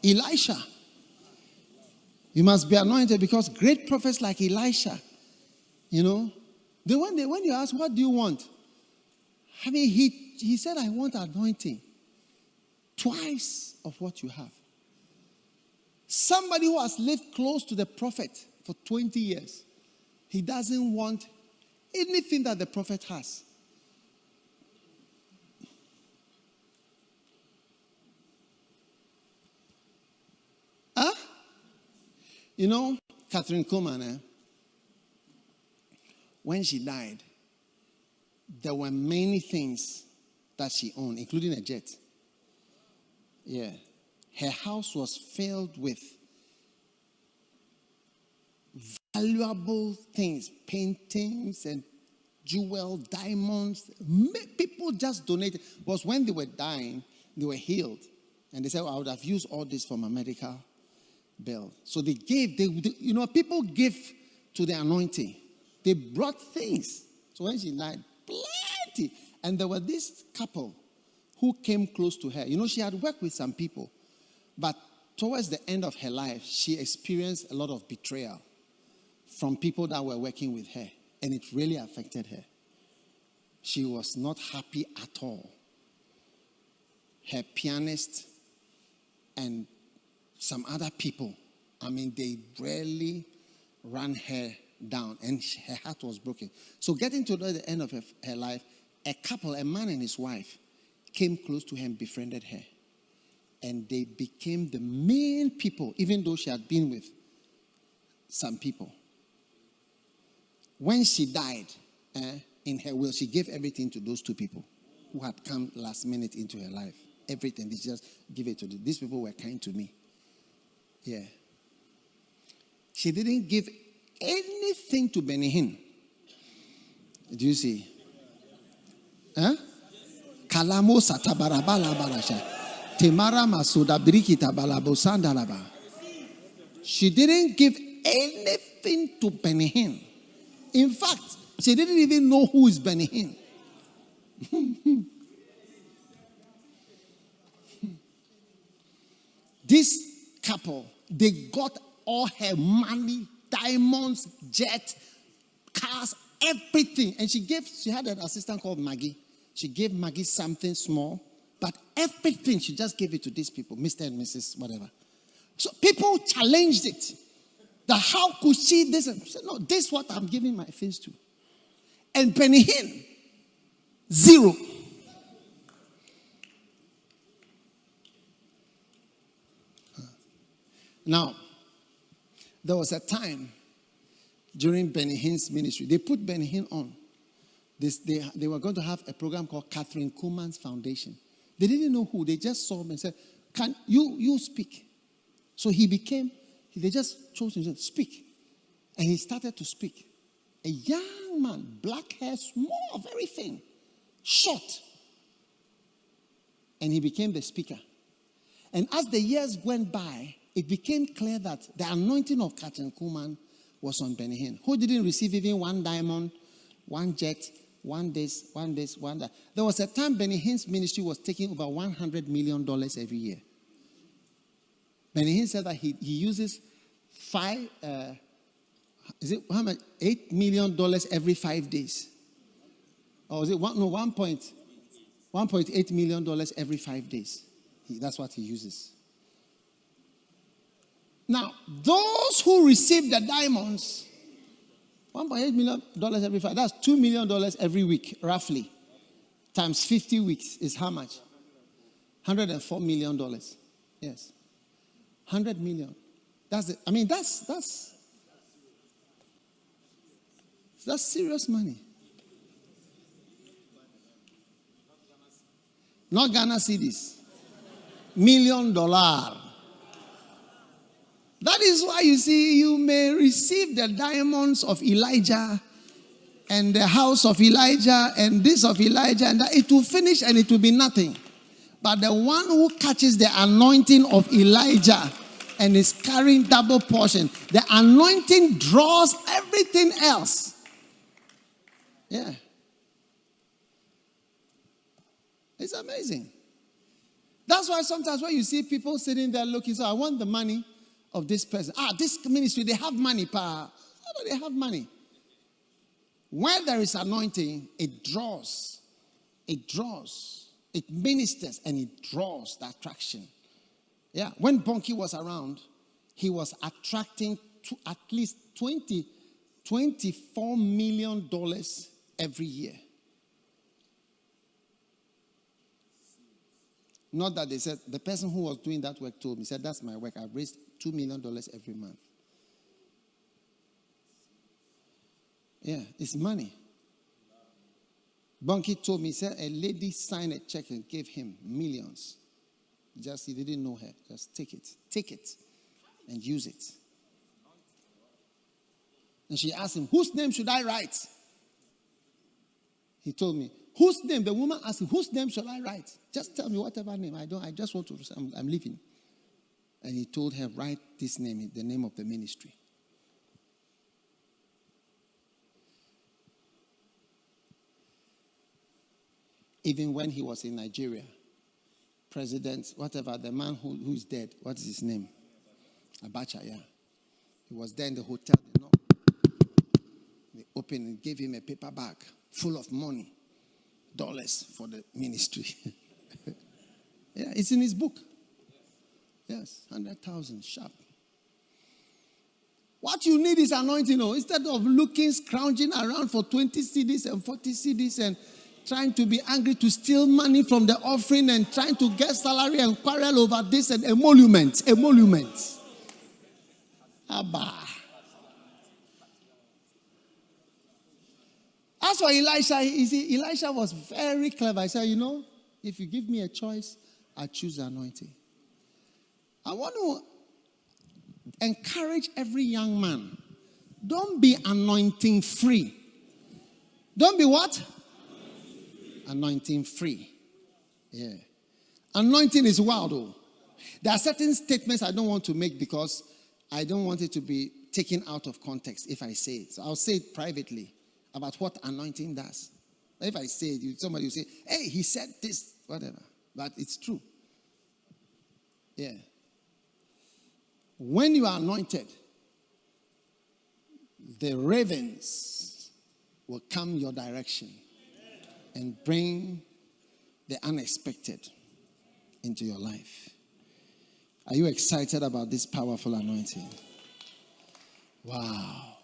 Elisha. You must be anointed because great prophets like Elisha, when you ask, what do you want? I mean, he said, I want anointing. Twice of what you have. Somebody who has lived close to the prophet for 20 years, he doesn't want anything that the prophet has. Huh? Catherine Kuhlman, when she died, there were many things that she owned, including a jet. Yeah. Her house was filled with valuable things, paintings and jewels, diamonds. People just donated. Because when they were dying, they were healed. And they said, I would have used all this for my medical bill. So they gave, people give to the anointing. They brought things. So when she died, plenty. And there were this couple who came close to her. She had worked with some people. But towards the end of her life, she experienced a lot of betrayal from people that were working with her. And it really affected her. She was not happy at all. Her pianist and some other people, they really ran her down. And her heart was broken. So getting to the end of her life, a couple, a man and his wife, came close to her and befriended her. And they became the main people, even though she had been with some people. When she died, in her will, she gave everything to those two people who had come last minute into her life. Everything. They just give it to them. These people were kind to me. Yeah. She didn't give anything to Benny Hinn. Do you see? Huh? Kalamo satabarabala barasha. Temara masuda brikita balabo sandalaba. She didn't give anything to Benny Hinn. In fact, she didn't even know who is Benny Hinn. This couple, they got all her money, diamonds, jet, cars, everything. And she had an assistant called Maggie. She gave Maggie something small, but everything, she just gave it to these people, Mr. and Mrs. whatever. So people challenged it. That how could she this? She said, no, this is what I'm giving my things to. And Benny Hinn, zero. Now, there was a time during Benny Hinn's ministry. They put Benny Hinn on. They were going to have a program called Catherine Kuhlman's Foundation. They didn't know who. They just saw him and said, can you speak? So they just chose him to speak. And he started to speak. A young man, black hair, small, very thin, short. And he became the speaker. And as the years went by, it became clear that the anointing of Catherine Kuhlman was on Benny Hinn, who didn't receive even one diamond, one jet, one this, one that. There was a time Benny Hinn's ministry was taking over $100 million every year. Benny Hinn said that he uses $8 million every 5 days. Or is it $1.8 million every 5 days? That's what he uses. Now, those who receive the diamonds, $1.8 million every 5, that's $2 million every week, roughly. Times 50 weeks is how much? $104 million. Yes. 100 million. That's it. I mean, that's serious money. Not Ghana cedis. $1 million. That is why you see, you may receive the diamonds of Elijah and the house of Elijah and this of Elijah, and that it will finish and it will be nothing. But the one who catches the anointing of Elijah and is carrying double portion, the anointing draws everything else. Yeah. It's amazing. That's why sometimes when you see people sitting there looking, so I want the money of this person. This ministry, they have money, pa. How do they have money? When there is anointing, it draws. It draws. It ministers and it draws the attraction. Yeah. When Bonky was around, he was attracting to at least $24 million every year. Not that they said, the person who was doing that work told me, said, that's my work. I've raised $2 million every month. Yeah, it's money. Bonky told me, he said, a lady signed a check and gave him millions. Just, he didn't know her. Just take it and use it. And she asked him, whose name should I write? He told me, whose name? The woman asked him, whose name shall I write? Just tell me whatever name. I just want to, I'm leaving. And he told her, write this name, the name of the ministry. Even when he was in Nigeria, president, whatever, the man who is dead, what is his name? Abacha, yeah. He was there in the hotel. They opened and gave him a paper bag full of money, dollars for the ministry. Yeah, it's in his book. Yes, 100,000 sharp. What you need is anointing. Instead of looking, scrounging around for 20 CDs and 40 CDs and trying to be angry to steal money from the offering and trying to get salary and quarrel over this and emolument. Abba. As for Elisha, Elisha was very clever. He said, if you give me a choice, I choose the anointing. I want to encourage every young man. Don't be anointing free. Don't be what? Anointing free. Yeah. Anointing is wild, though. There are certain statements I don't want to make because I don't want it to be taken out of context if I say it. So I'll say it privately about what anointing does. If I say it, somebody will say, hey, he said this, whatever. But it's true. Yeah. When you are anointed, the ravens will come your direction and bring the unexpected into your life. Are you excited about this powerful anointing? Wow.